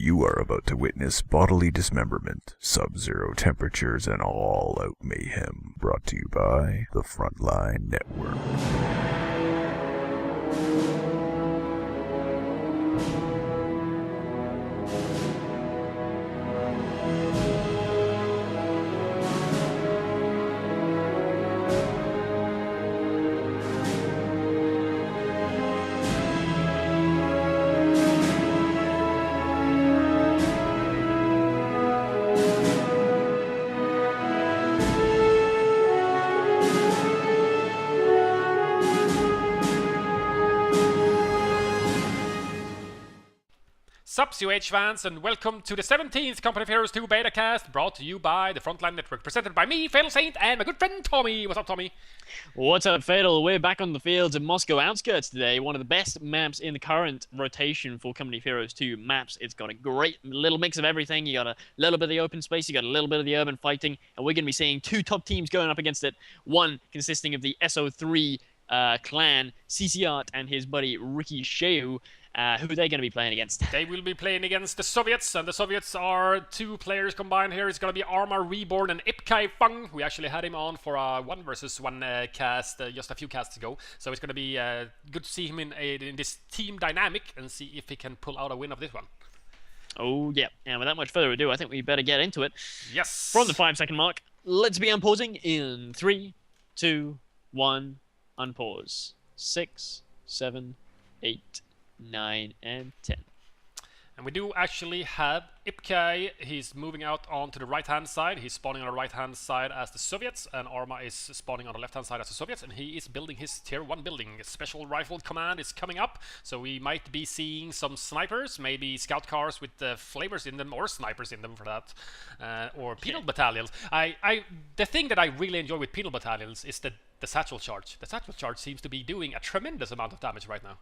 You are about to witness bodily dismemberment, sub-zero temperatures, and all-out mayhem. Brought to you by the Frontline Network. Sup, CcArtS fans, and welcome to the 17th Company of Heroes 2 beta cast, brought to you by the Frontline Network, presented by me, FatalSaint, and my good friend Tommy. What's up, Tommy? What's up, Fatal? We're back on the fields of Moscow Outskirts today, one of the best maps in the current rotation for Company of Heroes 2 maps. It's got a great little mix of everything. You got a little bit of the open space, you got a little bit of the urban fighting, and we're going to be seeing two top teams going up against it, one consisting of the SO3 clan, CcArtS and his buddy rickysheuS03. Who are they going to be playing against? They will be playing against the Soviets, and the Soviets are two players combined here. It's going to be ArmaReborn and IpKaiFung. We actually had him on for a 1 versus 1 cast just a few casts ago. So it's going to be good to see him in this team dynamic and see if he can pull out a win of this one. Oh, yeah. And without much further ado, I think we better get into it. Yes. From the 5-second mark, let's be unpausing in 3, 2, 1, unpause. 6, 7, 8, 9, and 10. And we do actually have IpKai. He's moving out onto the right-hand side. He's spawning on the right-hand side as the Soviets, and Arma is spawning on the left-hand side as the Soviets, and he is building his tier 1 building. A special rifle command is coming up, so we might be seeing some snipers, maybe scout cars with flamers in them, or snipers in them for that, or penal battalions. The thing that I really enjoy with penal battalions is the satchel charge. The satchel charge seems to be doing a tremendous amount of damage right now.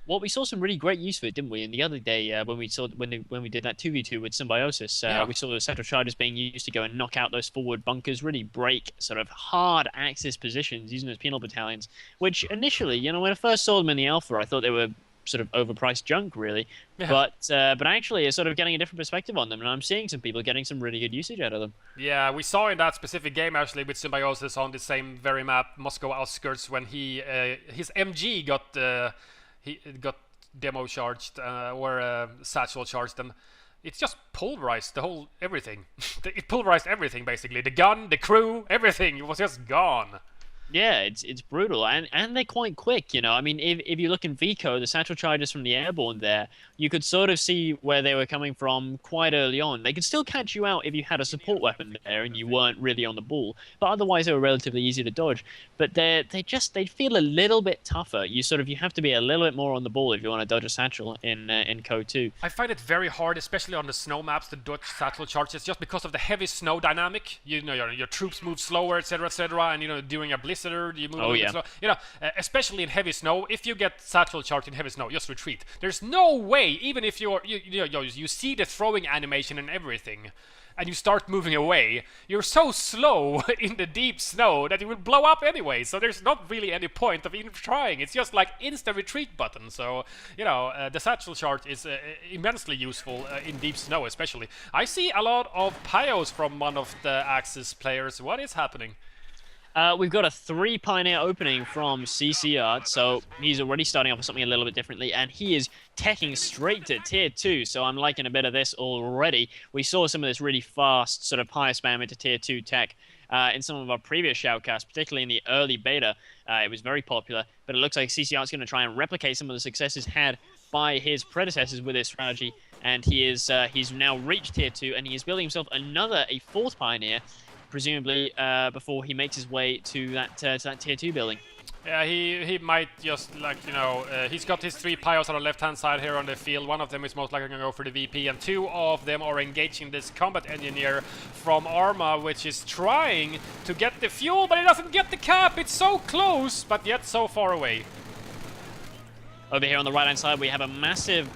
Well, we saw some really great use of it, didn't we? And the other day, when we did that 2v2 with Symbiosis, we saw the central charges being used to go and knock out those forward bunkers, really break sort of hard axis positions using those penal battalions. Which initially, you know, when I first saw them in the alpha, I thought they were sort of overpriced junk, really. Yeah. But actually, it's sort of getting a different perspective on them, and I'm seeing some people getting some really good usage out of them. Yeah, we saw in that specific game actually with Symbiosis on the same very map, Moscow Outskirts, when his MG he got demo charged or satchel charged, and it's just pulverized the whole everything. It pulverized everything basically. The gun, the crew, everything. It was just gone. Yeah, it's brutal, and they're quite quick, you know. I mean, if you look in Vico, the satchel charges from the airborne there, you could sort of see where they were coming from quite early on. They could still catch you out if you had a support weapon there and you weren't really on the ball, but otherwise they were relatively easy to dodge. But they feel a little bit tougher. You have to be a little bit more on the ball if you want to dodge a satchel in Code 2. I find it very hard, especially on the snow maps, to dodge satchel charges just because of the heavy snow dynamic. You know, your troops move slower, etc., and you know, during a blizzard, you move a bit slow. You know, especially in heavy snow, if you get satchel charged in heavy snow, just retreat. There's no way, even if you see the throwing animation and everything, and you start moving away, you're so slow in the deep snow that you will blow up anyway. So there's not really any point of even trying. It's just like instant retreat button. So you know, the satchel charge is immensely useful in deep snow, especially. I see a lot of pyos from one of the Axis players. What is happening? We've got a 3 Pioneer opening from CcArtS, so he's already starting off with something a little bit differently, and he is teching straight to Tier 2, so I'm liking a bit of this already. We saw some of this really fast sort of Pio spam into Tier 2 tech in some of our previous shoutcasts, particularly in the early beta. It was very popular, but it looks like CcArtS is going to try and replicate some of the successes had by his predecessors with this strategy, and he's now reached Tier 2, and he is building himself a 4th Pioneer, presumably before he makes his way to that Tier 2 building. Yeah, he might just, like, you know, he's got his 3 Pios on the left-hand side here on the field. One of them is most likely going to go for the VP, and 2 of them are engaging this combat engineer from Arma, which is trying to get the fuel, but it doesn't get the cap. It's so close, but yet so far away. Over here on the right-hand side, we have a massive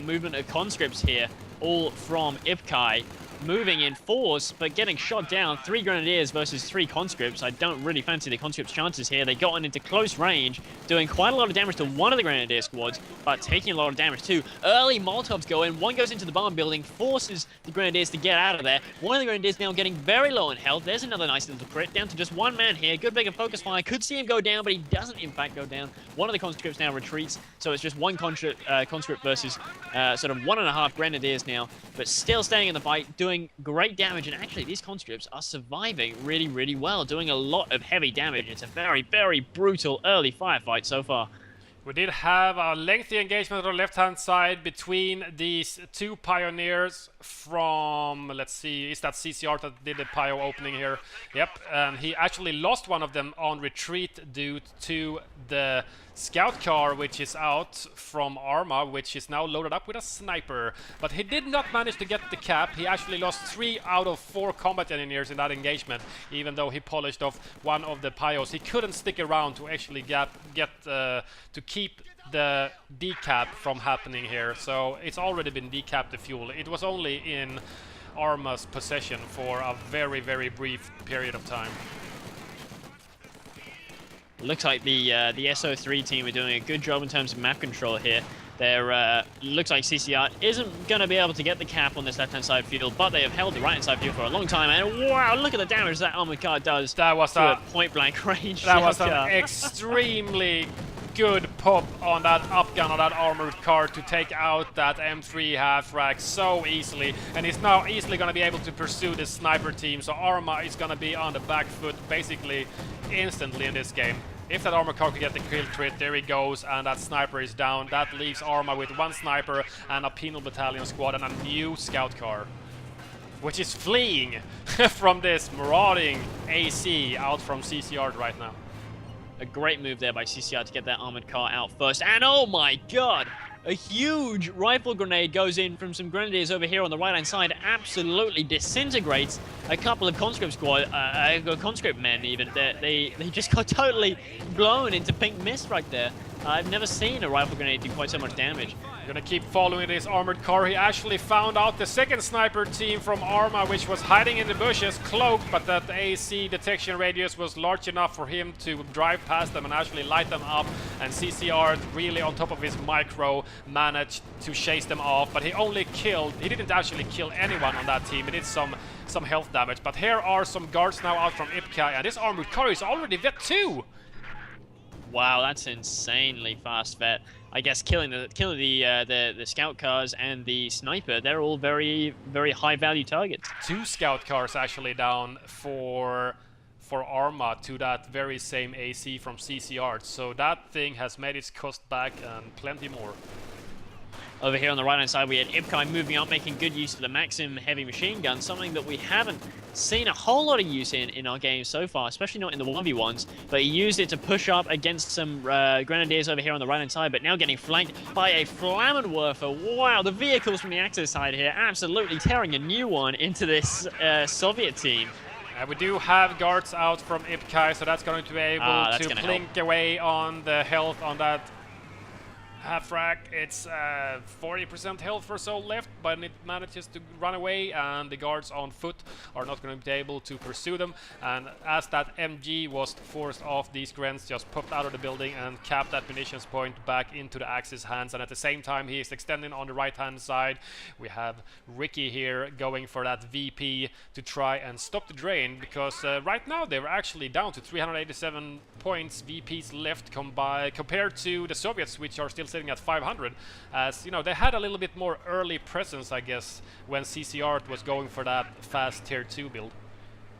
movement of conscripts here, all from IpKai. moving in force, but getting shot down. 3 Grenadiers versus 3 conscripts. I don't really fancy the conscripts' chances here. They got into close range, doing quite a lot of damage to one of the Grenadier squads, but taking a lot of damage too. Early Molotovs go in. One goes into the barn building, forces the Grenadiers to get out of there. One of the Grenadiers now getting very low in health. There's another nice little crit, down to just 1 man here. Good big and focus fire. Could see him go down, but he doesn't in fact go down. One of the conscripts now retreats, so it's just 1 conscript versus sort of 1.5 Grenadiers now, but still staying in the fight, doing great damage. And actually, these conscripts are surviving really, really well, doing a lot of heavy damage. It's a very, very brutal early firefight so far. We did have a lengthy engagement on the left-hand side between these 2 pioneers from, let's see, is that CcArtS that did the Pio opening here? Yep, and he actually lost one of them on retreat due to the scout car, which is out from Arma, which is now loaded up with a sniper. But he did not manage to get the cap. He actually lost 3 out of 4 combat engineers in that engagement, even though he polished off one of the Pios. He couldn't stick around to actually get to keep the decap from happening here. So it's already been decapped, the fuel. It was only in Arma's possession for a very, very brief period of time. Looks like the S03 team are doing a good job in terms of map control here. There looks like CcArtS isn't going to be able to get the cap on this left-hand side field, but they have held the right-hand side field for a long time. And wow, look at the damage that armored car does. That was a point-blank range. That was an extremely good pop on that up gun on that armored car to take out that M3 half-rack so easily, and he's now easily going to be able to pursue this sniper team. So Arma is going to be on the back foot basically instantly in this game. If that armor car could get the kill crit, there he goes, and that sniper is down. That leaves Arma with 1 sniper and a penal battalion squad and a new scout car, which is fleeing from this marauding AC out from CcArtS right now. A great move there by CcArtS to get that armored car out first. And oh my god! A huge rifle grenade goes in from some grenadiers over here on the right-hand side. Absolutely disintegrates a couple of conscript conscript men even. They just got totally blown into pink mist right there. I've never seen a rifle grenade do quite so much damage. Gonna keep following this armored car. He actually found out the second sniper team from Arma, which was hiding in the bushes, cloaked, but that AC detection radius was large enough for him to drive past them and actually light them up. And CcArtS, really on top of his micro, managed to chase them off. But he didn't actually kill anyone on that team. He did some health damage. But here are some guards now out from IpKai, and this armored car is already vet 2. Wow, that's insanely fast vet. I guess killing the scout cars and the sniper, they're all very, very high value targets. 2 scout cars actually down for Arma to that very same AC from CcArtS. So that thing has made its cost back and plenty more. Over here on the right-hand side, we had IpKai moving up, making good use of the Maxim heavy machine gun, something that we haven't seen a whole lot of use in our game so far, especially not in the 1v1s, but he used it to push up against some grenadiers over here on the right-hand side, but now getting flanked by a Flammenwerfer. Wow, the vehicles from the Axis side here absolutely tearing a new one into this Soviet team. We do have guards out from IpKai, so that's going to be able to plink away on the health on that half-rack. It's 40% health or so left, but it manages to run away, and the guards on foot are not going to be able to pursue them. And as that MG was forced off, these Grens just popped out of the building and capped that munitions point back into the Axis hands. And at the same time, he is extending on the right-hand side. We have Ricky here going for that VP to try and stop the drain, because right now they're actually down to 387 points VPs left compared to the Soviets, which are still sitting at 500. As you know, they had a little bit more early presence, I guess, when CcArtS was going for that fast tier 2 build.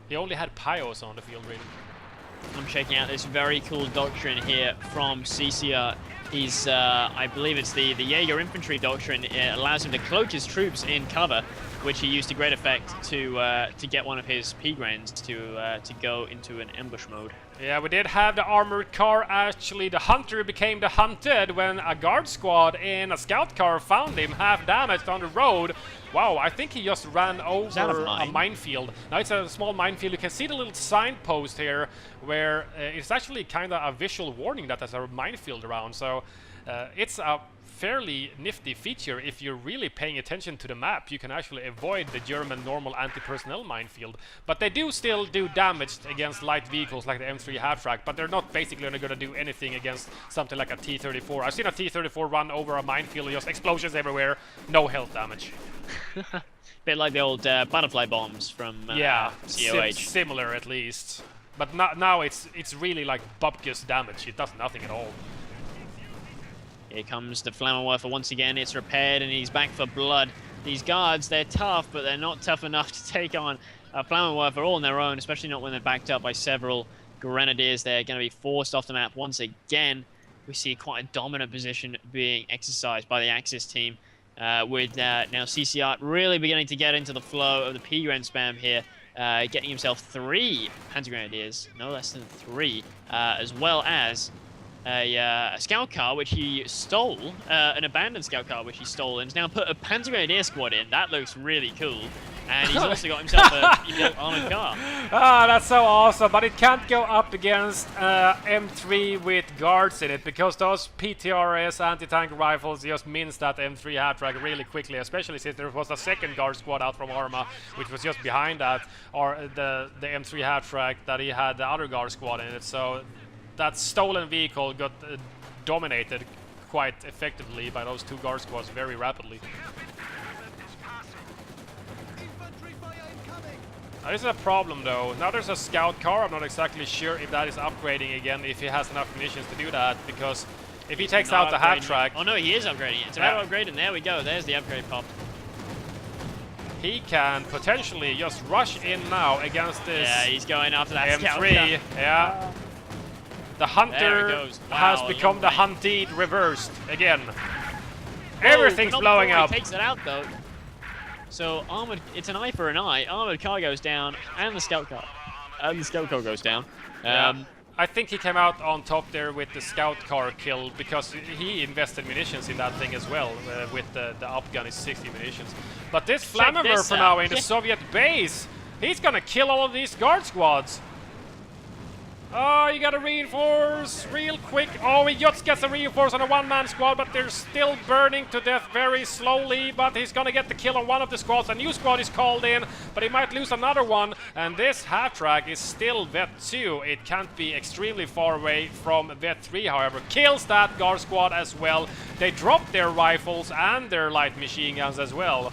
He only had Pios on the field, really. I'm checking out this very cool doctrine here from CcArtS. He's, I believe it's the Jaeger infantry doctrine. It allows him to cloak his troops in cover, which he used to great effect to get one of his P-Grens to go into an ambush mode. Yeah, we did have the armored car. Actually, the hunter became the hunted when a guard squad in a scout car found him half damaged on the road. Wow, I think he just ran over a minefield. Now it's a small minefield. You can see the little signpost here where it's actually kind of a visual warning that there's a minefield around. So it's a fairly nifty feature. If you're really paying attention to the map, you can actually avoid the German normal anti-personnel minefield. But they do still do damage against light vehicles like the M3 half-track, but they're not basically going to do anything against something like a T-34. I've seen a T-34 run over a minefield, just explosions everywhere, no health damage. Bit like the old butterfly bombs from yeah, COH. Similar at least. But now it's really like Bubkus damage. It does nothing at all. Here comes the Flammenwerfer once again. It's repaired and he's back for blood. These guards, they're tough, but they're not tough enough to take on a Flammenwerfer all on their own, especially not when they're backed up by several Grenadiers. They're going to be forced off the map once again. We see quite a dominant position being exercised by the Axis team, with now CcArtS really beginning to get into the flow of the P-Gren spam here, getting himself 3 Panzer Grenadiers, no less than 3, as well as a scout car which he stole, an abandoned scout car which he stole, and has now put a Panzer Grenadier squad in. That looks really cool. And he's also got himself a rebuilt armored car. Ah, that's so awesome, but it can't go up against M3 with guards in it, because those PTRS anti-tank rifles just mince that M3 half-track really quickly, especially since there was a second guard squad out from Arma, which was just behind that, or the M3 half-track that he had the other guard squad in it. So that stolen vehicle got dominated quite effectively by those 2 guard squads very rapidly. This is a problem though. Now there's a scout car. I'm not exactly sure if that is upgrading again, if he has enough munitions to do that, because if he takes out the half-track... Oh no, he is upgrading it. It's about upgrading. There we go. There's the upgrade pop. He can potentially just rush in now against this... Yeah, he's going after that M3. scout car. Yeah. The hunter has become the hunted reversed again. Everything's blowing up. He takes it out though. So armored, it's an eye for an eye. Armored car goes down, and the scout car, goes down. I think he came out on top there with the scout car kill, because he invested munitions in that thing as well. With the up gun is 60 munitions. But this Flammenwerfer now in the Soviet base, he's gonna kill all of these guard squads. Oh, you gotta reinforce real quick. Oh, he just gets a reinforce on a one-man squad, but they're still burning to death very slowly. But he's gonna get the kill on one of the squads. A new squad is called in, but he might lose another one. And this half-track is still Vet 2. It can't be extremely far away from Vet 3, however. Kills that guard squad as well. They drop their rifles and their light machine guns as well.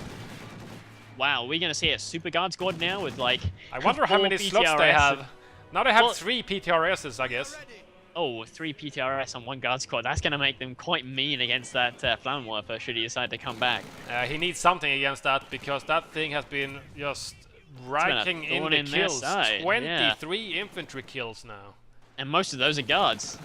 Wow, we're gonna see a super guard squad now with like... I wonder how many slots they have. Now they have 3 PTRSs, I guess. Oh, 3 PTRS on 1 guard squad. That's going to make them quite mean against that Flammenwerfer should he decide to come back. He needs something against that, because that thing has been just raking in the kills. 23 infantry kills now. And most of those are guards.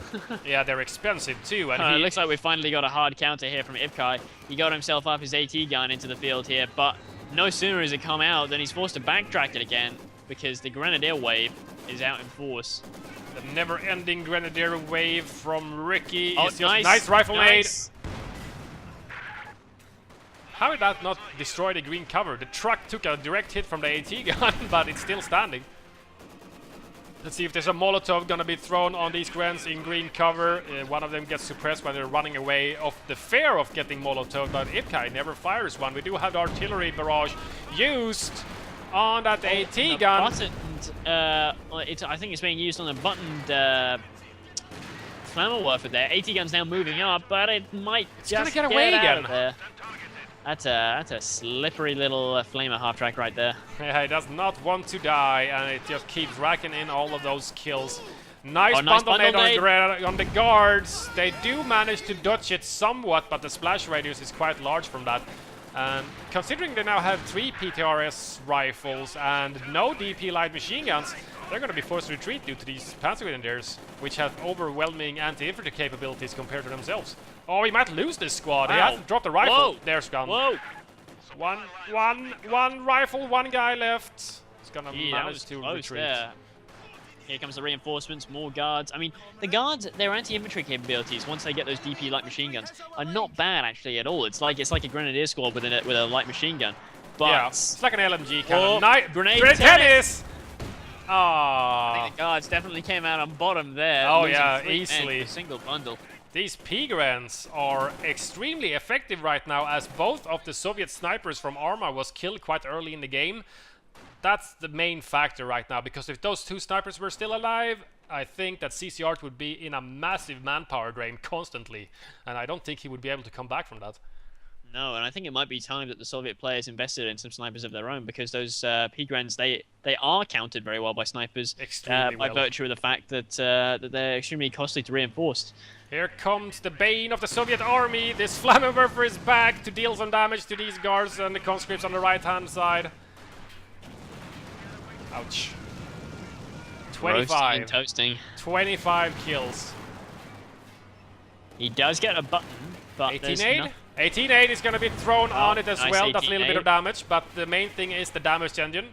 Yeah, they're expensive too. And it looks like we finally got a hard counter here from IpKai. He got himself up his AT gun into the field here, but no sooner has it come out than he's forced to backtrack it again, because the Grenadier wave is out in force. The never-ending Grenadier wave from Ricky. Oh, is just nice rifle nade. How did that not destroy the green cover? The truck took a direct hit from the AT gun, but it's still standing. Let's see if there's a Molotov gonna be thrown on these Grens in green cover. One of them gets suppressed when they're running away of the fear of getting Molotov, but IpKai never fires one. We do have the artillery barrage used on that AT gun. I think it's being used on a buttoned Flammenwerfer there. AT gun's now moving up, but it might just get away again. There. That's a slippery little flamer half-track right there. Yeah, he does not want to die, and it just keeps racking in all of those kills. Nice bundle nade on the guards. They do manage to dodge it somewhat, but the splash radius is quite large from that. And considering they now have 3 PTRS rifles and no DP light machine guns, they're going to be forced to retreat due to these Panzer Grenadiers, which have overwhelming anti-infantry capabilities compared to themselves. Oh, he might lose this squad. Wow. He hasn't dropped a rifle. Whoa. There's gun. Whoa! One rifle, 1 guy left. He's going to manage to retreat. There. Here comes the reinforcements, more guards. I mean, the guards, their anti-infantry capabilities, once they get those DP light machine guns, are not bad actually at all. It's like a grenadier squad with a light machine gun. But yeah, it's like an LMG kind of. Grenade tennis! I think the guards definitely came out on bottom there. Oh yeah, easily. A single bundle. These Pigrens are extremely effective right now, as both of the Soviet snipers from Arma was killed quite early in the game. That's the main factor right now, because if those 2 snipers were still alive, I think that CcArts would be in a massive manpower drain constantly, and I don't think he would be able to come back from that. No, and I think it might be time that the Soviet players invested in some snipers of their own, because those Pigrens, they are countered very well by snipers by virtue of the fact that that they're extremely costly to reinforce. Here comes the bane of the Soviet army. This Flammenwerfer is back to deal some damage to these guards and the conscripts on the right-hand side. Ouch. 25. Toasting. 25 kills. He does get a button, but 18-8? 18-8 is going to be thrown on it as well. That's a little bit of damage, but the main thing is the damage engine.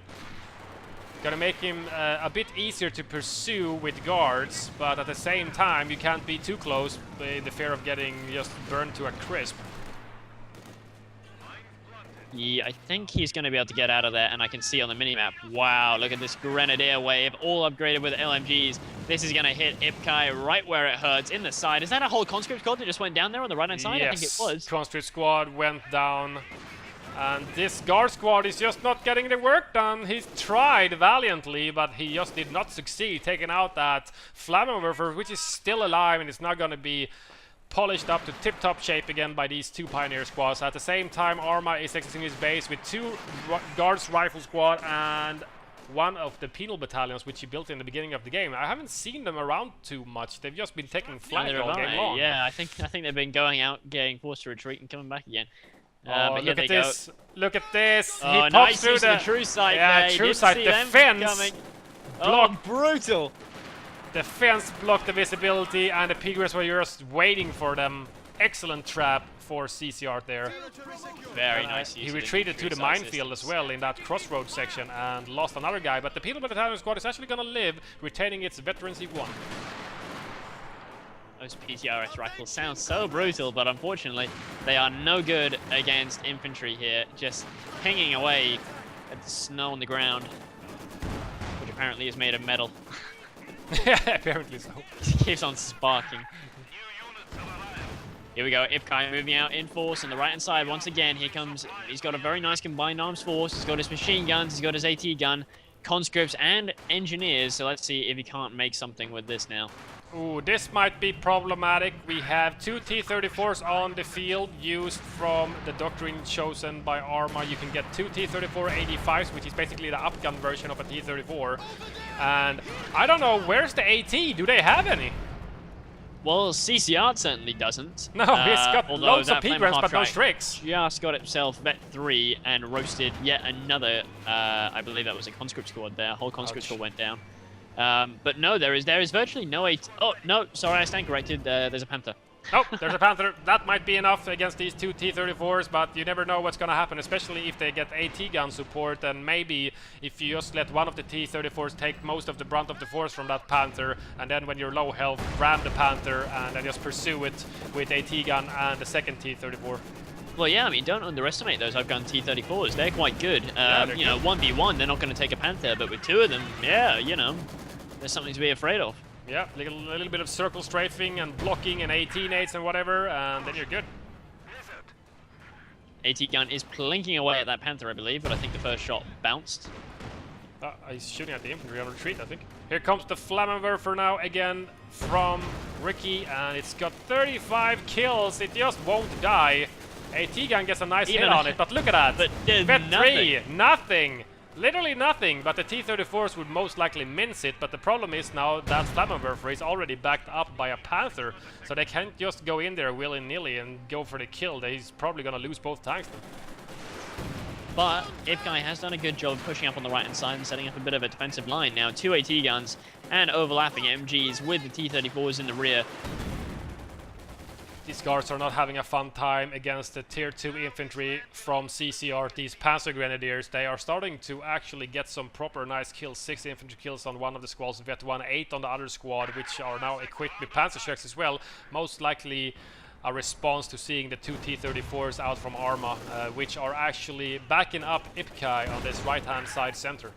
Gonna make him a bit easier to pursue with guards, but at the same time you can't be too close in the fear of getting just burned to a crisp. Yeah, I think he's going to be able to get out of there, and I can see on the minimap, wow, look at this Grenadier wave, all upgraded with LMGs. This is going to hit IpKai right where it hurts, in the side. Is that a whole conscript squad that just went down there on the right-hand side? Yes, I think it was. conscript squad went down, and this guard squad is just not getting the work done. He's tried valiantly, but he just did not succeed, taking out that Flammenwerfer, which is still alive, and it's not going to be polished up to tip-top shape again by these 2 Pioneer squads. At the same time, Arma is exiting his base with 2 Guards Rifle Squad and 1 of the penal battalions, which he built in the beginning of the game. I haven't seen them around too much. They've just been taking flag all game long. Yeah, I think they've been going out, getting forced to retreat, and coming back again. But look at this! Look at this! Oh, he pops nice through the true sight. Yeah, true sight. The fence block. Oh, brutal! The fence blocked the visibility, and the Pigrens were just waiting for them. Excellent trap for CcArts there. Very nice. He retreated to the minefield as well in that crossroads section and lost another guy, but the penal battalion squad is actually going to live, retaining its veterancy 1. Those PTRS rifles sound so brutal, but unfortunately, they are no good against infantry here, just pinging away at the snow on the ground, which apparently is made of metal. Yeah, apparently so. Keeps on sparking. Here we go, IpKai moving out in force on the right-hand side. Once again, here comes, he's got a very nice combined arms force. He's got his machine guns, he's got his AT gun, conscripts, and engineers. So let's see if he can't make something with this now. Ooh, this might be problematic. We have 2 T-34s on the field used from the doctrine chosen by Arma. You can get 2 T-34-85s, which is basically the upgun version of a T-34. And I don't know, where's the AT? Do they have any? Well, CcArts certainly doesn't. No, he's got loads of Pigrens, but no Strix. Just got himself Vet 3 and roasted yet another, I believe that was a conscript squad there. A whole conscript squad went down. But no, there is virtually no AT. Oh, no, sorry, I stand corrected. There's a Panther. Oh, there's a Panther. That might be enough against these 2 T-34s, but you never know what's going to happen, especially if they get AT gun support, and maybe if you just let one of the T-34s take most of the brunt of the force from that Panther, and then when you're low health, ram the Panther, and then just pursue it with AT gun and the second T-34. Well, yeah, I mean, don't underestimate those Afghan T-34s. They're quite good. You know, 1v1, they're not going to take a Panther, but with 2 of them, yeah, you know, there's something to be afraid of. Yeah, a little bit of circle strafing and blocking and 18-8s and whatever, and then you're good. AT gun is plinking away at that Panther, I believe, but I think the first shot bounced. He's shooting at the infantry on retreat, I think. Here comes the Flammenwerfer now again from Ricky, and it's got 35 kills. It just won't die. AT gun gets a nice hit on it, but look at that. But Vet 3, nothing. Literally nothing, but the T-34s would most likely mince it, but the problem is now that Flammenwerfer is already backed up by a Panther, so they can't just go in there willy-nilly and go for the kill. He's probably going to lose both times. But IpKai has done a good job of pushing up on the right-hand side and setting up a bit of a defensive line now. 2 AT guns and overlapping MGs with the T-34s in the rear. These guards are not having a fun time against the tier 2 infantry from CcArts, these Panzer Grenadiers. They are starting to actually get some proper nice kills. 6 infantry kills on one of the squads, Vet 1, 8 on the other squad, which are now equipped with Panzer Strikes as well. Most likely a response to seeing the two T-34s out from Arma, which are actually backing up IpKai on this right-hand side center.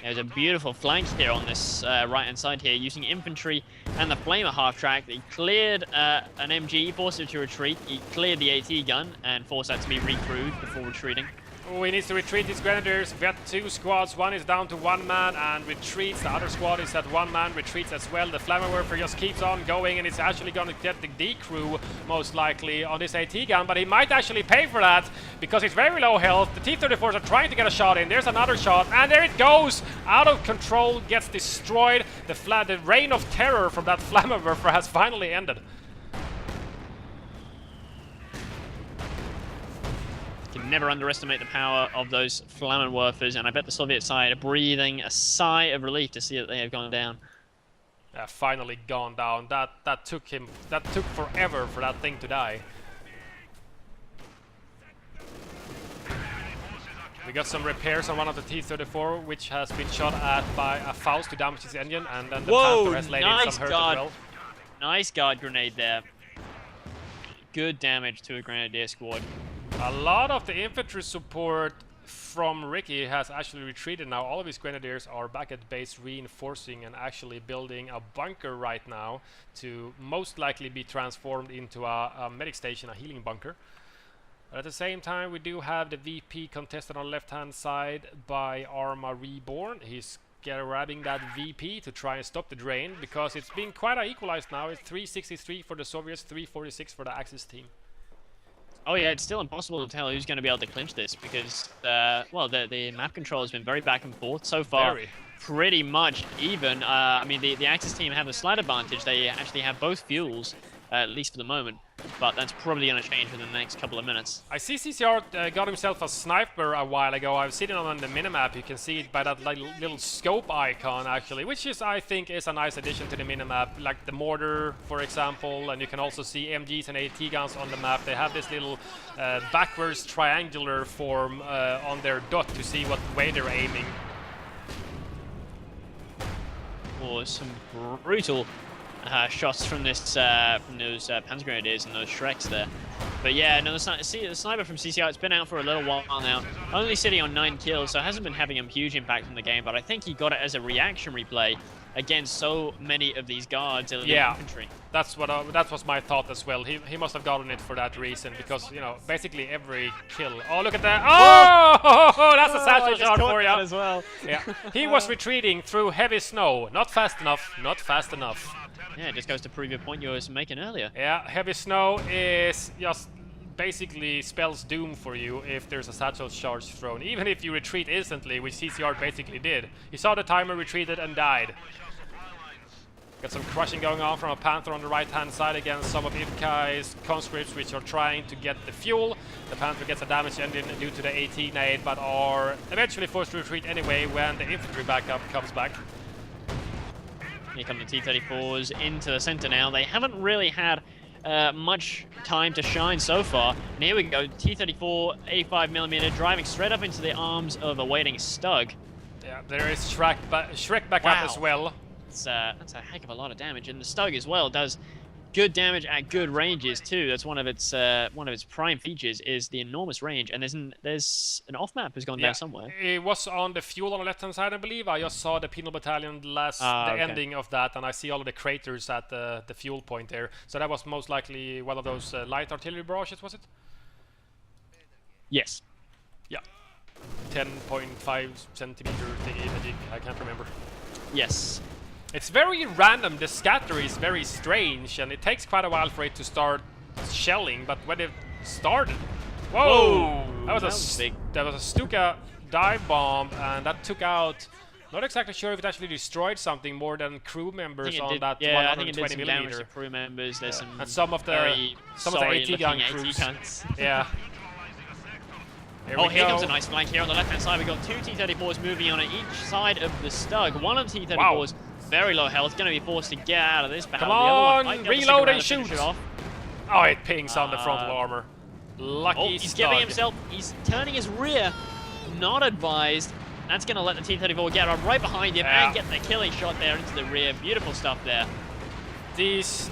There's a beautiful flank here on this right-hand side here, using infantry and the flamer half-track. He cleared an MG, forced it to retreat. He cleared the AT gun and forced that to be recrewed before retreating. Oh, he needs to retreat his grenadiers. We have 2 squads. One is down to 1 man and retreats. The other squad is at 1 man, retreats as well. The Flammenwerfer just keeps on going, and it's actually going to get the D-crew most likely on this AT gun, but he might actually pay for that because it's very low health. The T-34s are trying to get a shot in. There's another shot, and there it goes! Out of control, gets destroyed. The reign of terror from that Flammenwerfer has finally ended. Can never underestimate the power of those Flammenwerfers, and I bet the Soviet side are breathing a sigh of relief to see that they have gone down. Finally gone down. That took forever for that thing to die. We got some repairs on one of the T-34, which has been shot at by a Faust to damage his engine, and then the Panther has laid in some hurt as well. Nice guard grenade there. Good damage to a grenadier squad. A lot of the infantry support from Ricky has actually retreated now. All of his grenadiers are back at base reinforcing and actually building a bunker right now to most likely be transformed into a medic station, a healing bunker. But at the same time, we do have the VP contested on the left-hand side by ArmaReborn. He's grabbing that VP to try and stop the drain, because it's been quite equalized now. It's 363 for the Soviets, 346 for the Axis team. Oh yeah, it's still impossible to tell who's going to be able to clinch this because, well, the map control has been very back and forth so far. Pretty much even. I mean, the Axis team have a slight advantage. They actually have both fuels, at least for the moment. But that's probably going to change within the next couple of minutes. I see CcArtS got himself a sniper a while ago. I've seen it on the minimap. You can see it by that little scope icon, actually, which is, I think, is a nice addition to the minimap. Like the mortar, for example, and you can also see MGs and AT guns on the map. They have this little backwards triangular form on their dot to see what way they're aiming. Or some brutal shots from this from those Panzer Grenadiers and those Shreks there. But yeah, no, the sniper from CcArtS has been out for a little while now, only sitting on 9 kills, so hasn't been having a huge impact in the game, but I think he got it as a reaction replay against so many of these guards in the infantry. That was my thought as well. He must have gotten it for that reason, because, you know, basically every kill. Oh, look at that! Oh, that's a satchel shot for you as well. Yeah, he was retreating through heavy snow. Not fast enough. Not fast enough. Yeah, it just goes to prove your point you were making earlier. Yeah, heavy snow is just basically spells doom for you if there's a satchel charge thrown. Even if you retreat instantly, which CcArtS basically did. He saw the timer, retreated, and died. Got some crushing going on from a Panther on the right-hand side against some of IpKai's conscripts, which are trying to get the fuel. The Panther gets a damaged engine due to the AT nade, but are eventually forced to retreat anyway when the infantry backup comes back. Here come the T-34s into the center now. They haven't really had much time to shine so far. And here we go, T-34, 85mm, driving straight up into the arms of a waiting Stug. Yeah, there is Shrek back up as well. That's a heck of a lot of damage, and the Stug as well does good damage at good ranges too. That's one of its prime features is the enormous range. And there's an off map has gone down somewhere. It was on the fuel on the left hand side, I believe. I just saw the Penal Battalion the ending of that, and I see all of the craters at the fuel point there. So that was most likely one of those light artillery barrages, was it? Yes. Yeah. 10.5 centimeter thingy, I can't remember. Yes. It's very random. The scatter is very strange, and it takes quite a while for it to start shelling. But when it started, whoa! That was a Stuka dive bomb, and that took out. Not exactly sure if it actually destroyed something more than crew members on that 120mm. I think it did some damage to crew members. There's some and some of the AT gun crews. Yeah. Here comes a nice flank here on the left-hand side. We've got 2 T-34s moving on each side of the Stug. One of the T-34s, very low health, going to be forced to get out of this battle. Come on, reload and shoot! Oh, it pings on the frontal armor. Lucky he's Stug. giving himself, he's turning his rear, not advised. That's going to let the T-34 get on right behind him and get the killing shot there into the rear. Beautiful stuff there. These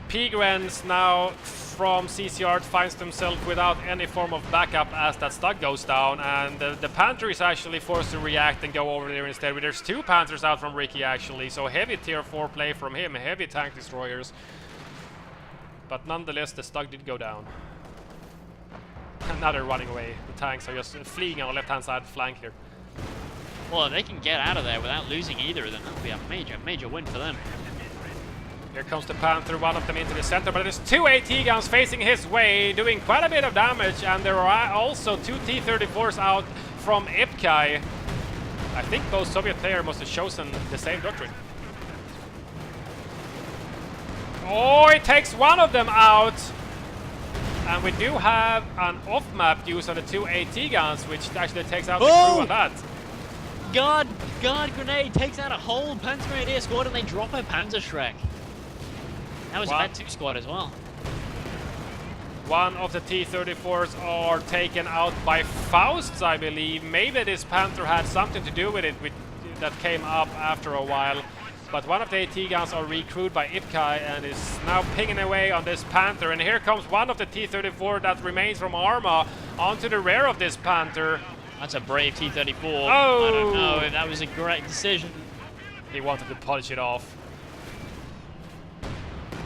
Pigrens now from CcArtS finds themselves without any form of backup as that Stug goes down, and the Panther is actually forced to react and go over there instead. There's 2 Panthers out from Ricky actually, so heavy tier 4 play from him, heavy tank destroyers. But nonetheless, the Stug did go down. And now they're running away. The tanks are just fleeing on the left-hand side flank here. Well, if they can get out of there without losing either of them, that would be a major, major win for them. Here comes the Panther, one of them into the center, but there's 2 AT guns facing his way, doing quite a bit of damage, and there are also 2 T-34s out from IpKai. I think both Soviet players must have chosen the same doctrine. Oh, it takes one of them out! And we do have an off-map use on the 2 AT guns, which actually takes out the crew on that. God grenade takes out a whole Panzer Grenadier squad, and they drop a Panzer Shrek. That was a bad 2 squad as well. One of the T-34s are taken out by Fausts, I believe. Maybe this Panther had something to do with it, that came up after a while. But one of the AT guns are recruited by IpKai and is now pinging away on this Panther. And here comes one of the T-34 that remains from Arma onto the rear of this Panther. That's a brave T-34. Oh! I don't know if that was a great decision. He wanted to polish it off.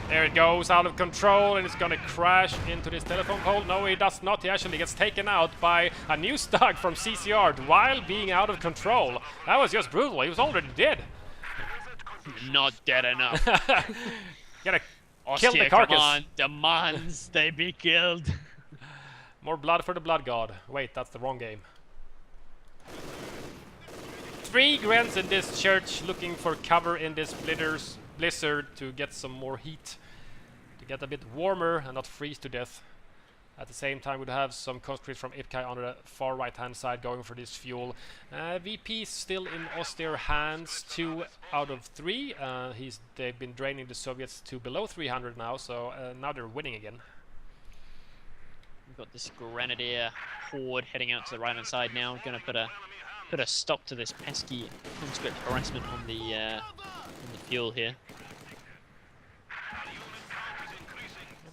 There it goes, out of control, and it's gonna crash into this telephone pole. No, he does not. He actually gets taken out by a new Stug from CcArtS while being out of control. That was just brutal. He was already dead. Not dead enough. Gotta kill the carcass. Command demands they be killed. More blood for the blood god. Wait, that's the wrong game. 3 Grens in this church looking for cover in this blizzard to get some more heat, to get a bit warmer and not freeze to death. At the same time, we'd have some conscripts from IpKai on the far right hand side going for this fuel. VP is still in austere hands, 2 out of 3. They've been draining the Soviets to below 300 now, so now they're winning again. We've got this Grenadier horde heading out to the right hand side now. Gonna put a stop to this pesky conscript harassment on the fuel here. We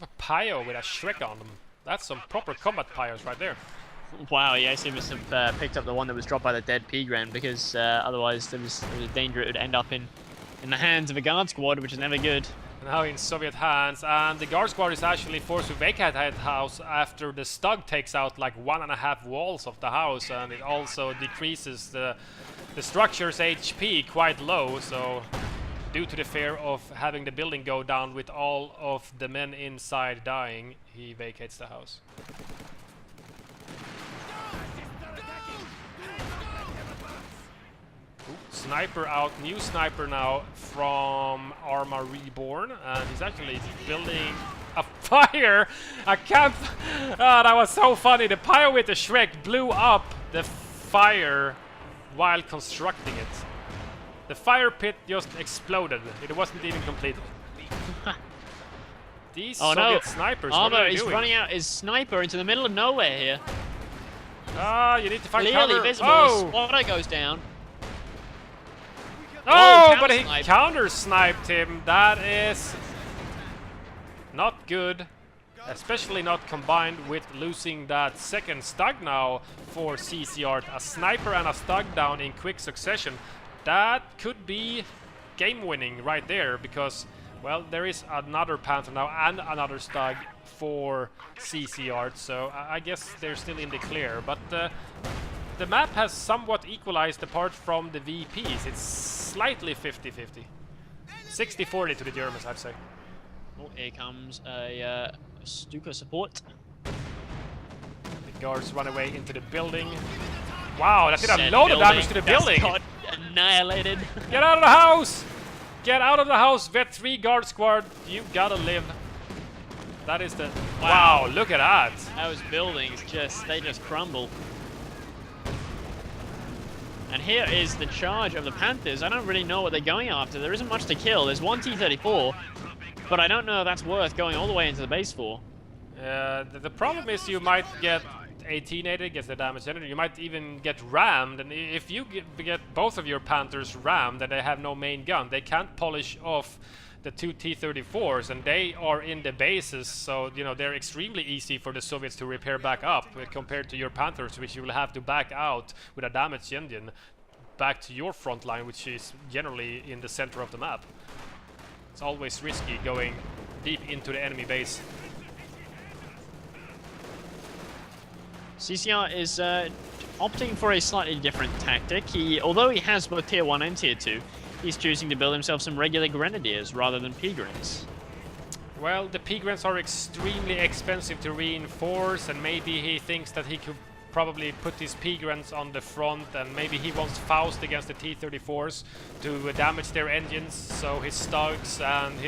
have a Pio with a Shrek on them. That's some proper combat Pios right there. Wow, yeah, I see must have picked up the one that was dropped by the dead P-Gran, because otherwise there was a danger it would end up in the hands of a guard squad, which is never good. Now in Soviet hands, and the guard squad is actually forced to vacate that house after the Stug takes out like 1.5 walls of the house, and it also decreases the structure's HP quite low, so due to the fear of having the building go down with all of the men inside dying, he vacates the house. Ooh, sniper out, new sniper now from ArmaReborn, and he's actually building a fire, a camp. Oh, that was so funny. The Pio with the Shrek blew up the fire while constructing it. The fire pit just exploded. It wasn't even completed. These Soviet snipers, what are they doing? Is running out his sniper into the middle of nowhere here. Ah, you need to find Clearly cover. visible. Oh! Spotter goes down. Oh, but he counter-sniped him. That is not good. Especially not combined with losing that second Stug now for CcArtS. A sniper and a Stug down in quick succession. That could be game-winning right there, because, well, there is another Panther now and another Stug for CcArtS, so I guess they're still in the clear. But the map has somewhat equalized apart from the VPs. It's slightly 50-50. 60-40 to the Germans, I'd say. Oh, here comes a Stuka support. The guards run away into the building. Wow, that did a load of damage to the building! Got annihilated. Get out of the house! Get out of the house, Vet 3 guard squad. You gotta live. That is the... Wow, look at that! Those buildings they just crumble. And here is the charge of the Panthers. I don't really know what they're going after. There isn't much to kill. There's one T-34, but I don't know if that's worth going all the way into the base for. The problem is you might get 18-aided, gets the damage energy. You might even get rammed, and if you get both of your Panthers rammed and they have no main gun, they can't polish off the two T-34s, and they are in the bases, so you know they're extremely easy for the Soviets to repair back up compared to your Panthers, which you will have to back out with a damaged engine back to your front line, which is generally in the center of the map. It's always risky going deep into the enemy base. CcArt is opting for a slightly different tactic. Although he has both Tier 1 and Tier 2, he's choosing to build himself some regular Grenadiers rather than Pigrins. Well, the Pigrins are extremely expensive to reinforce, and maybe he thinks that he could probably put his Pigrins on the front, and maybe he wants Faust against the T-34s to damage their engines, so his Stugs and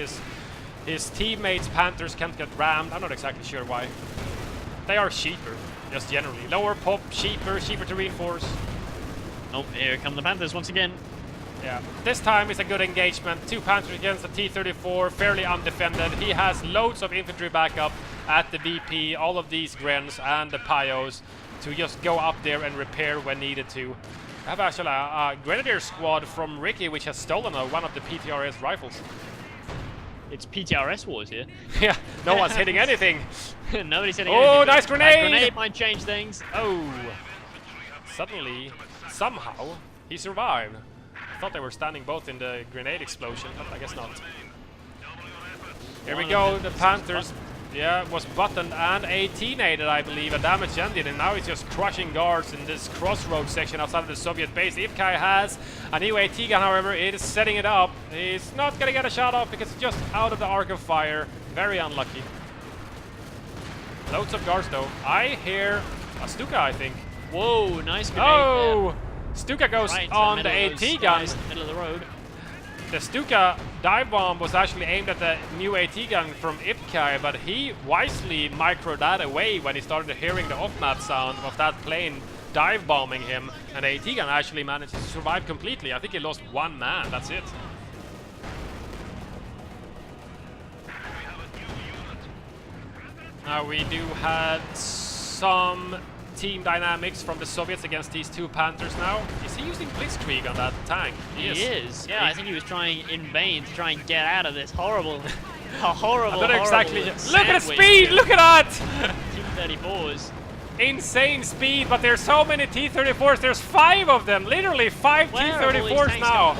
his teammates' Panthers can't get rammed. I'm not exactly sure why. They are cheaper. Just generally. Lower pop, cheaper to reinforce. Oh, here come the Panthers once again. Yeah, this time it's a good engagement. Two Panthers against the T-34, fairly undefended. He has loads of infantry backup at the VP, all of these Grens and the Pyos to just go up there and repair when needed to. I have actually a Grenadier squad from Ricky which has stolen one of the PTRS rifles. It's PTRS wars here. Yeah, no one's hitting anything. Nobody's hitting anything. Oh, nice grenade! Nice grenade might change things. Oh. Suddenly, somehow, he survived. I thought they were standing both in the grenade explosion, but I guess not. Here we go, the Panthers. Yeah, was buttoned and AT-nated, I believe, a damaged engine, and now he's just crushing guards in this crossroad section outside of the Soviet base. IpKai has a new AT gun, however, it is setting it up. He's not gonna get a shot off because it's just out of the arc of fire. Very unlucky. Loads of guards though. I hear a Stuka, I think. Whoa, nice grenade. Oh! Stuka goes right on the AT gun. Middle of the road. The Stuka dive bomb was actually aimed at the new AT gun from IpKai, but he wisely microed that away when he started hearing the off-map sound of that plane dive bombing him, and the AT gun actually managed to survive completely. I think he lost one man, that's it. Now we do have some team dynamics from the Soviets against these two Panthers now. Is he using Blitzkrieg on that tank? He is. Yeah, I think he was trying in vain to try and get out of this horrible, horrible exactly. Look at the sandwich speed! here. Look at that! T-34s. Insane speed, but there's so many T-34s. There's 5 of them. Literally 5 T-34s now.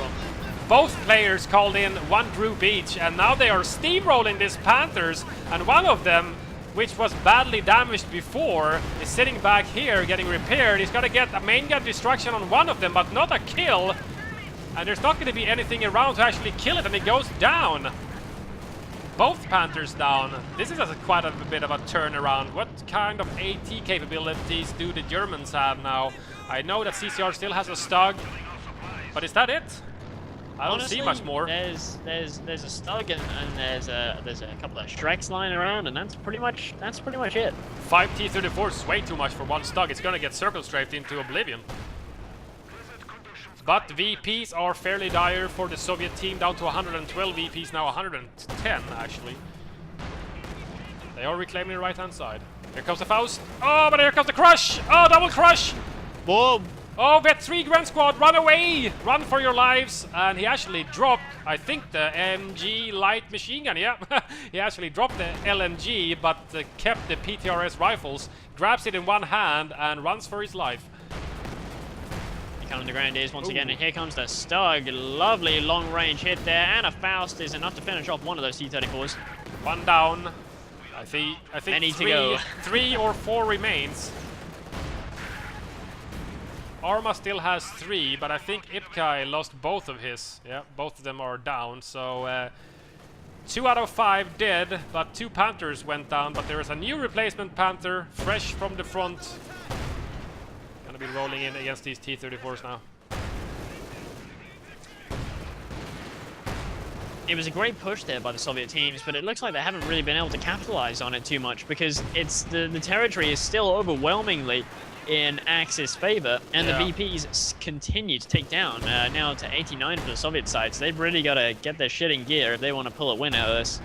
Both players called in one group each, and now they are steamrolling these Panthers, and one of them, which was badly damaged before, is sitting back here getting repaired. He's got to get a main gun destruction on one of them, but not a kill. And there's not going to be anything around to actually kill it, and it goes down. Both Panthers down. This is quite a bit of a turnaround. What kind of AT capabilities do the Germans have now? I know that CcArTS still has a Stug, but is that it? I don't see much more. There's a Stug and there's a couple of Shreks lying around, and that's pretty much it. 5 T-34s is way too much for one Stug. It's gonna get circle strafed into oblivion. But VPs are fairly dire for the Soviet team, down to 112 VPs now, 110 actually. They are reclaiming the right-hand side. Here comes the Faust. Oh, but here comes the crush! Oh, double crush! Boom! Oh, we had 3 Grand Squad, run away! Run for your lives! And he actually dropped, I think, the MG light machine gun, yeah. He actually dropped the LMG, but kept the PTRS rifles, grabs it in one hand, and runs for his life. Here come the Grenadiers once again, and here comes the Stug. Lovely long-range hit there, and a Faust is enough to finish off one of those T-34s. One down. I think Many to go. 3 or 4 remains. Arma still has 3, but I think IpKai lost both of his. Yeah, both of them are down. So 2 out of 5 dead, but 2 Panthers went down. But there is a new replacement Panther, fresh from the front. Gonna be rolling in against these T-34s now. It was a great push there by the Soviet teams, but it looks like they haven't really been able to capitalize on it too much, because it's the territory is still overwhelmingly in Axis favor, and the VPs continue to take down, now to 89 for the Soviet side, so they've really got to get their shit in gear if they want to pull a win out of this.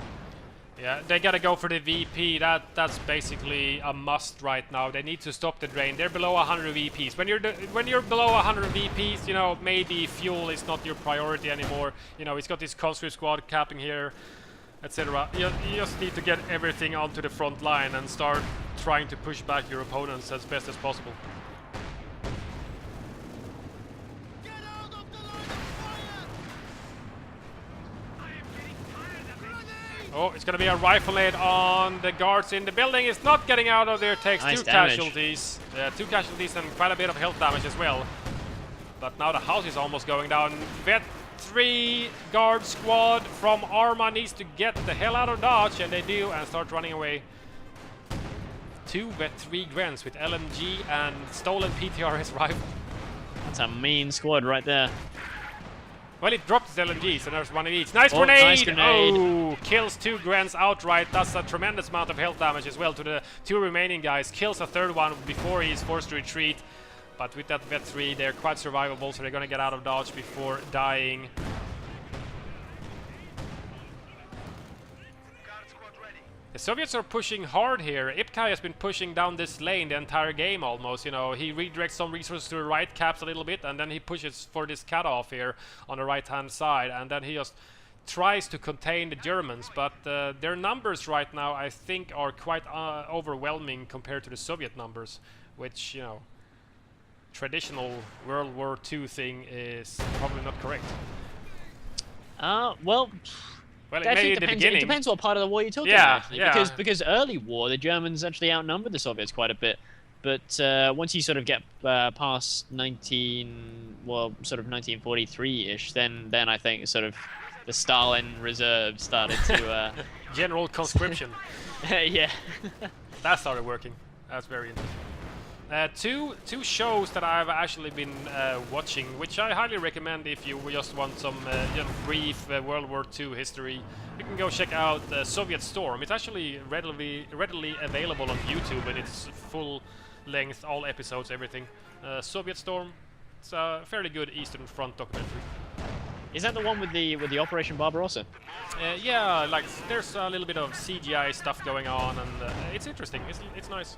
Yeah, they gotta go for the VP. That's basically a must right now. They need to stop the drain. They're below 100 VPs. When you're below 100 VPs, you know, maybe fuel is not your priority anymore. You know, it's got this conscript squad capping here, etc. You just need to get everything onto the front line and start trying to push back your opponents as best as possible. Oh, it's gonna be a rifleade on the guards in the building. It's not getting out of there. Takes nice 2 damage. casualties. 2 casualties and quite a bit of health damage as well. But now the house is almost going down. Vet 3 guard squad from Arma needs to get the hell out of Dodge, and they do, and start running away. 2 Vet 3 Grens with LMG and stolen PTRS rifle. That's a mean squad right there. Well, it dropped its LMG, so there's 1 of each. Nice Oh, grenade! nice grenade. Oh, kills 2 Grens outright. That's a tremendous amount of health damage as well to the 2 remaining guys. Kills a 3rd one before he's forced to retreat. But with that Vet 3, they're quite survivable, so they're gonna get out of dodge before dying. The Soviets are pushing hard here. IpKai has been pushing down this lane the entire game almost. You know, he redirects some resources to the right, caps a little bit, and then he pushes for this cutoff here on the right-hand side, and then he just tries to contain the Germans. But their numbers right now, I think, are quite overwhelming compared to the Soviet numbers, which, you know, traditional World War II thing is probably not correct. Well, Well, it actually, may in the beginning. it depends what part of the war you're talking Yeah, about. Actually. yeah. Because early war, the Germans actually outnumbered the Soviets quite a bit. But once you sort of get past 1943-ish, then I think sort of the Stalin reserve started to... General conscription. yeah. That started working. That's very interesting. Two shows that I've actually been watching, which I highly recommend if you just want some brief World War II history. You can go check out Soviet Storm. It's actually readily available on YouTube, and it's full length, all episodes, everything. Soviet Storm. It's a fairly good Eastern Front documentary. Is that the one with the Operation Barbarossa? Yeah, like there's a little bit of CGI stuff going on, and it's interesting. It's nice.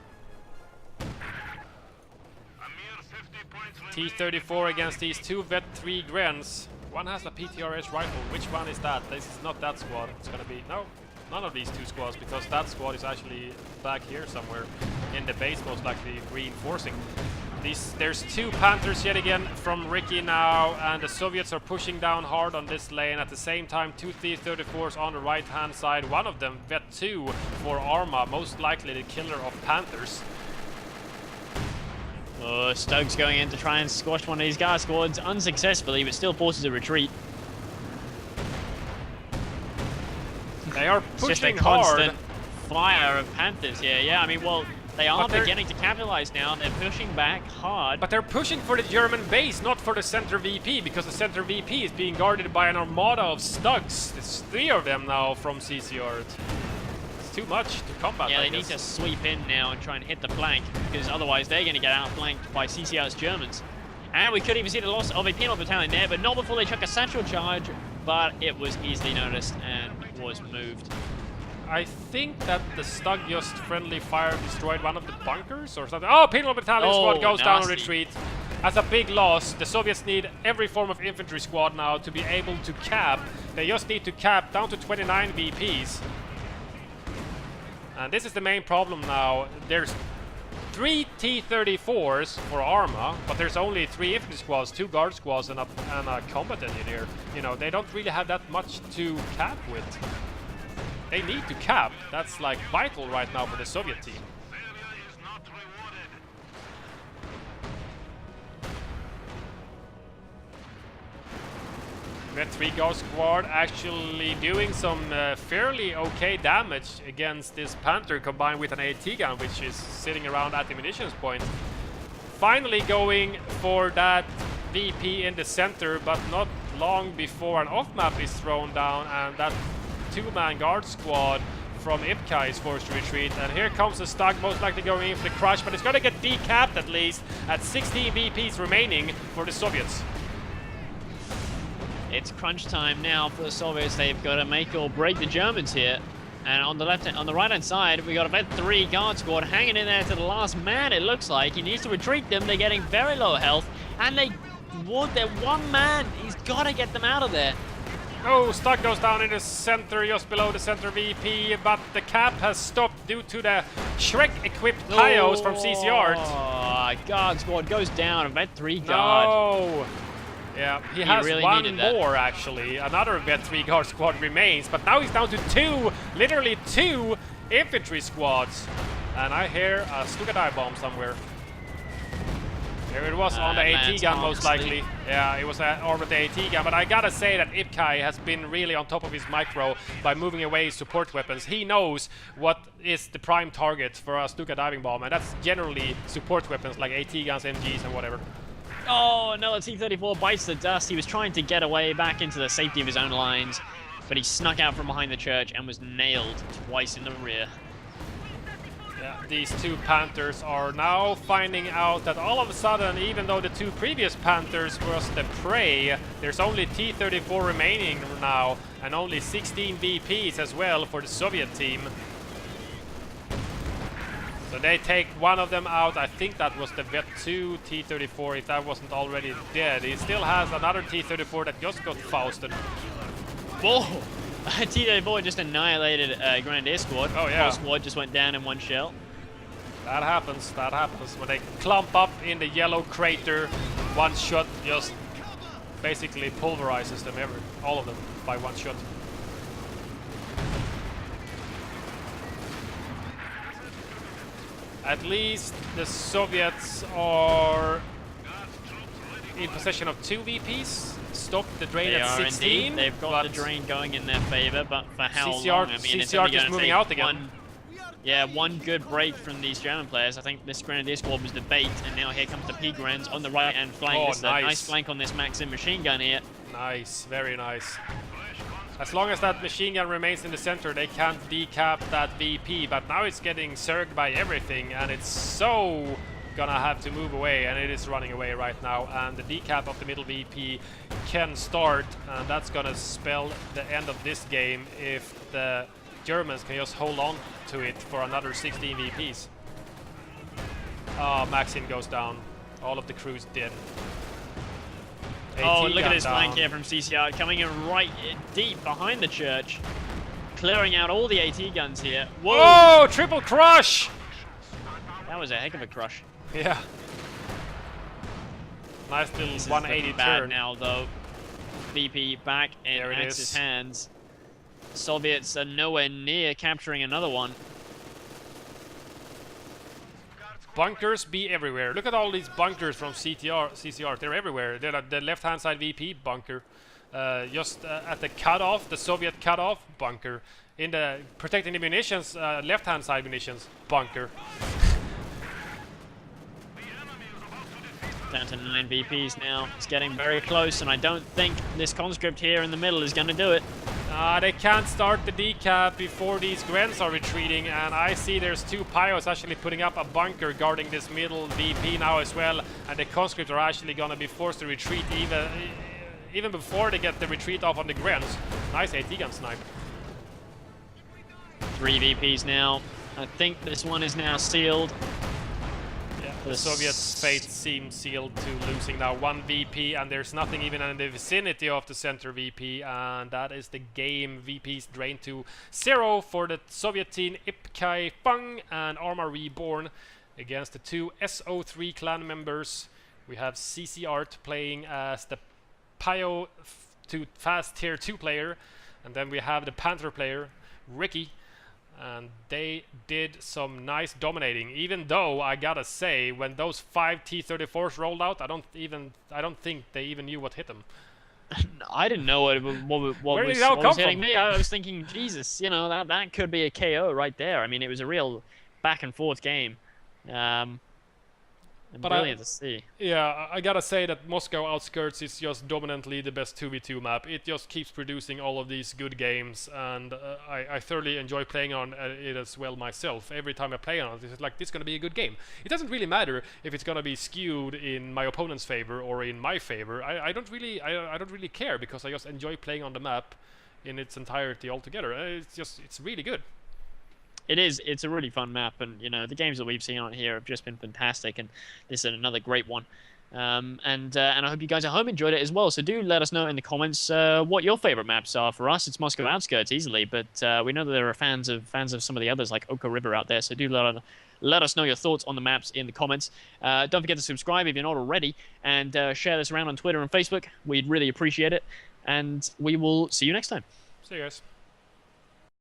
T-34 against these 2 Vet 3 Grens. One has a PTRS rifle. Which one is that? This is not that squad. It's gonna be... No, none of these 2 squads, because that squad is actually back here somewhere in the base, most likely reinforcing. There's 2 Panthers yet again from Ricky now, and the Soviets are pushing down hard on this lane. At the same time, 2 T-34s on the right-hand side. One of them, Vet 2 for Arma, most likely the killer of Panthers. Oh, Stokes going in to try and squash one of these guard squads unsuccessfully, but still forces a retreat. They are It's just a pushing hard. constant fire of Panthers here. Yeah, I mean, well, they are But they're- beginning to capitalize now. They're pushing back hard. But they're pushing for the German base, not for the center VP, because the center VP is being guarded by an armada of Stugs. There's 3 of them now from CcArtS. It's too much to combat. Yeah, I they need guess. to sweep in now and try and hit the flank, because otherwise they're going to get outflanked by CcArtS Germans. And we could even see the loss of a penal battalion there, but not before they chuck a satchel charge, but it was easily noticed and was moved. I think that the Stug just friendly fire destroyed one of the bunkers or something. Oh, penal battalion squad goes down on nasty. retreat. That's a big loss. The Soviets need every form of infantry squad now to be able to cap. They just need to cap down to 29 VPs. And this is the main problem now. There's 3 T-34s for Arma, but there's only 3 infantry squads, 2 guard squads, and a combat engineer. You know, they don't really have that much to cap with. They need to cap. That's like vital right now for the Soviet team. Vet 3 guard squad actually doing some fairly okay damage against this Panther combined with an AT gun, which is sitting around at the munitions point. Finally going for that VP in the center, but not long before an off-map is thrown down, and that 2-man guard squad from IpKai is forced to retreat. And here comes the Stug, most likely going in for the crush, but it's going to get decapped at least at 16 VPs remaining for the Soviets. It's crunch time now for the Soviets. They've got to make or break the Germans here. And on the right-hand side, we got a Vet 3 guard squad hanging in there to the last man, it looks like. He needs to retreat them. They're getting very low health. And they're one man. He's got to get them out of there. Oh, Stuck goes down in the center, just below the center VP, but the cap has stopped due to the Shrek-equipped Pyos from CcArtS. Oh, guard squad goes down. A Vet 3 guard. No. Yeah, he has really one more actually. Another Vet 3 guard squad remains, but now he's down to two, literally two infantry squads. And I hear a Stuka dive bomb somewhere. Here it was on the AT gun, most likely. Yeah, it was over the AT gun, but I gotta say that IpKai has been really on top of his micro by moving away his support weapons. He knows what is the prime target for a Stuka diving bomb, and that's generally support weapons like AT guns, MGs, and whatever. Oh, no, a T-34 bites the dust. He was trying to get away back into the safety of his own lines, but he snuck out from behind the church and was nailed twice in the rear. Yeah, these two Panthers are now finding out that all of a sudden, even though the two previous Panthers was the prey, there's only T-34 remaining now, and only 16 VPs as well for the Soviet team. So they take one of them out. I think that was the Vet 2 T-34, if that wasn't already dead. He still has another T-34 that just got fausted. Whoa! T-34 just annihilated Grenadier squad. Oh, yeah. Whole squad just went down in one shell. That happens when they clump up in the yellow crater. One shot just basically pulverizes them, all of them, by one shot. At least the Soviets are in possession of two VPs. Stopped the drain They at are 16. Indeed. They've got the drain going in their favor, but for how long? I mean, it's only CcArtS is moving out again. One good break from these German players. I think this Grenadier squad was the bait, and now here comes the P-Grens on the right-hand flank. Oh, this is a nice flank on this Maxim machine gun here. Nice, very nice. As long as that machine gun remains in the center, they can't decap that VP, but now it's getting surged by everything, and it's so gonna have to move away, and it is running away right now, and the decap of the middle VP can start, and that's gonna spell the end of this game if the Germans can just hold on to it for another 16 VPs. Oh, Maxim goes down. All of the crew's dead. Oh, AT look at this down. flank here from CcArtS coming in right deep behind the church, clearing out all the AT guns here. Whoa! Oh, triple crush! That was a heck of a crush. Yeah. Nice little This is 180 bad turn. now, though. VP back in There it Axis is. hands. Soviets are nowhere near capturing another one. Bunkers be everywhere. Look at all these bunkers from CcArtS. They're everywhere. They're like the left-hand side VP bunker. Just at the cutoff, the Soviet cutoff, bunker. In the protecting the munitions, left-hand side munitions, bunker. Down to 9 VPs now. It's getting very close, and I don't think this conscript here in the middle is going to do it. They can't start the decap before these Grens are retreating, and I see there's two Pyos actually putting up a bunker guarding this middle VP now as well, and the conscripts are actually going to be forced to retreat even before they get the retreat off on the Grens. Nice AT gun snipe. 3 VPs now. I think this one is now sealed. Yeah, the Soviets' fate seems sealed to losing now 1 VP, and there's nothing even in the vicinity of the center VP, and that is the game. VPs drained to 0 for the Soviet team IpKaiFung and ArmaReborn against the two S03 clan members. We have CcArtS playing as the Pyo fast tier 2 player, and then we have the Panther player, Ricky. And they did some nice dominating, even though I gotta say, when those 5 T-34s rolled out, I don't think they even knew what hit them. I didn't know what was hitting me. I was thinking, Jesus, you know, that could be a KO right there. I mean, it was a real back and forth game. Brilliant to see. Yeah, I gotta say that Moscow Outskirts is just dominantly the best 2v2 map. It just keeps producing all of these good games, and I thoroughly enjoy playing on it as well myself. Every time I play on it, it's like, this is gonna be a good game. It doesn't really matter if it's gonna be skewed in my opponent's favor or in my favor. I don't really care, because I just enjoy playing on the map. in its entirety altogether. It's really good. It is. It's a really fun map, and you know the games that we've seen on here have just been fantastic, and this is another great one. And I hope you guys at home enjoyed it as well. So do let us know in the comments what your favorite maps are. For us, it's Moscow Outskirts easily, but we know that there are fans of some of the others like Oka River out there. So do let us know your thoughts on the maps in the comments. Don't forget to subscribe if you're not already, and share this around on Twitter and Facebook. We'd really appreciate it, and we will see you next time. See you guys.